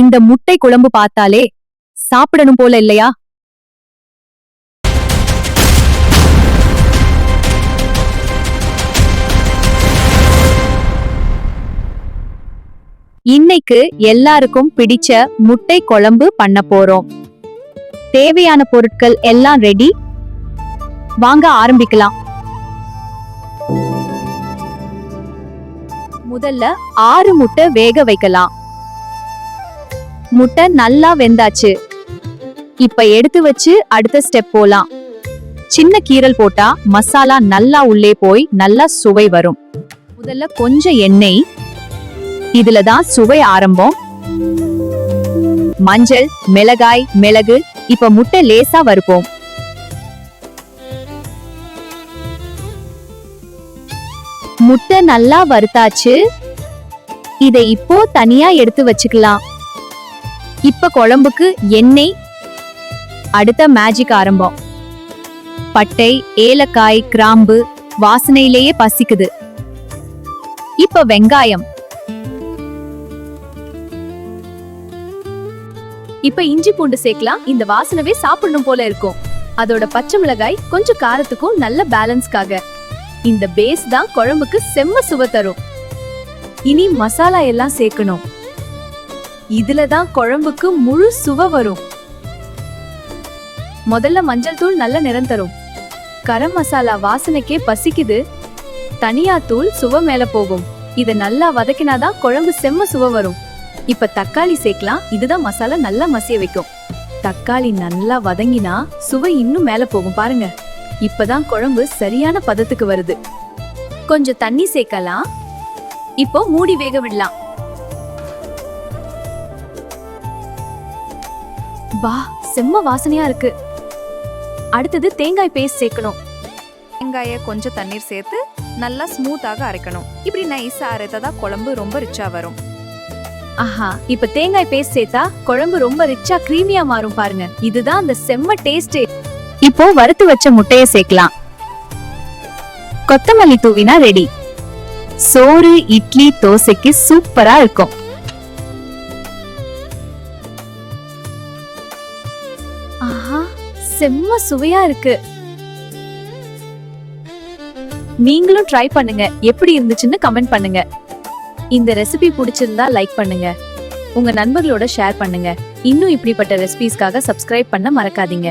இந்த முட்டை குழம்பு பார்த்தாலே சாப்பிடணும் போல இல்லையா? இன்னைக்கு எல்லாருக்கும் பிடிச்ச முட்டை குழம்பு பண்ண போறோம். தேவையான பொருட்கள் எல்லாம் ரெடி. வாங்க ஆரம்பிக்கலாம். முதல்ல 6 முட்டை வேக வைக்கலாம். முட்டை நல்லா வெந்தாச்சு. இப்ப எடுத்து வச்சு அடுத்த ஸ்டெப் போலாம். சின்ன கீரல் போட்டா மசாலா நல்லா உள்ளே போய் நல்லா சுவை வரும். முதல்ல கொஞ்சம் எண்ணெய், இதுலதான் சுவை ஆரம்பம். மஞ்சள், மிளகாய், மிளகு. இப்ப முட்டை லேசா வறுப்போம். முட்டை நல்லா வறுத்தாச்சு. இதை இப்போ தனியா எடுத்து வச்சுக்கலாம். இப்ப குழம்புக்கு எண்ணெய். அடுத்த மேஜிக் ஆரம்பம். பட்டை, ஏலக்காய், கிராம்பு வாசனையிலேயே பசிக்குது. இப்ப வெங்காயம். இப்ப இஞ்சி பூண்டு சேர்க்கலாம். இந்த வாசனவே சாப்பிடணும் போல இருக்கும். அதோட பச்சை மிளகாய் கொஞ்சம் காரத்துக்கும் நல்ல பேலன்ஸ்க்காக. இந்த பேஸ் தான் குழம்புக்கு செம்ம சுவை தரும். இனி மசாலா எல்லாம் சேர்க்கணும். இதுலதான் குழம்புக்கு முழு சுவை வரும். முதல்ல மஞ்சள் தூள் நல்ல நிறம் தரும். கரம் மசாலா வாசனைக்கே பசிக்குது. தனியா தூள் சுவை மேல போகும். இத நல்லா வதக்கினாதான் குழம்பு செம்ம சுவை வரும். இப்ப தக்காளி சேர்க்கலாம். இதுதான் மசாலா நல்லா மசிய வைக்கும். தக்காளி நல்லா வதங்கினா சுவை இன்னும் மேல போகும் பாருங்க. இப்பதான் குழம்பு சரியான பதத்துக்கு வருது. கொஞ்சம் தண்ணி சேர்க்கலாம். இப்போ மூடி வேக விடலாம். வா, செம்ம வாசனையா இருக்கு. அடுத்தது தேங்காய் பேஸ்ட் சேர்க்கணும். தேங்காய கொஞ்சம் தண்ணீர் சேர்த்து நல்லா ஸ்மூத்தாக அரைக்கணும். இப்படி நைஸா அரைத்தா குழம்பு ரொம்ப ரிச்சா வரும். ஆஹா, இப்ப தேங்காய் பேஸ்ட் சேர்த்தா குழம்பு ரொம்ப ரிச்சா கிரீமியா மாறும் பாருங்க. இதுதான் அந்த செம்ம டேஸ்ட். இப்போ வறுத்து வச்ச முட்டைய சேர்க்கலாம். கொத்தமல்லி தூவினா ரெடி. சோறு, இட்லி, தோசைக்கு சூப்பரா இருக்கும். ஆஹா, செம்ம சுவையா இருக்கு. நீங்களும் ட்ரை பண்ணுங்க. எப்படி இருந்துச்சுன்னு கமெண்ட் பண்ணுங்க. இந்த ரெசிபி பிடிச்சிருந்தா லைக் பண்ணுங்க. உங்க நண்பர்களோட ஷேர் பண்ணுங்க. இன்னும் இப்படிப்பட்ட ரெசிபிஸ்க்காக சப்ஸ்கிரைப் பண்ண மறக்காதீங்க.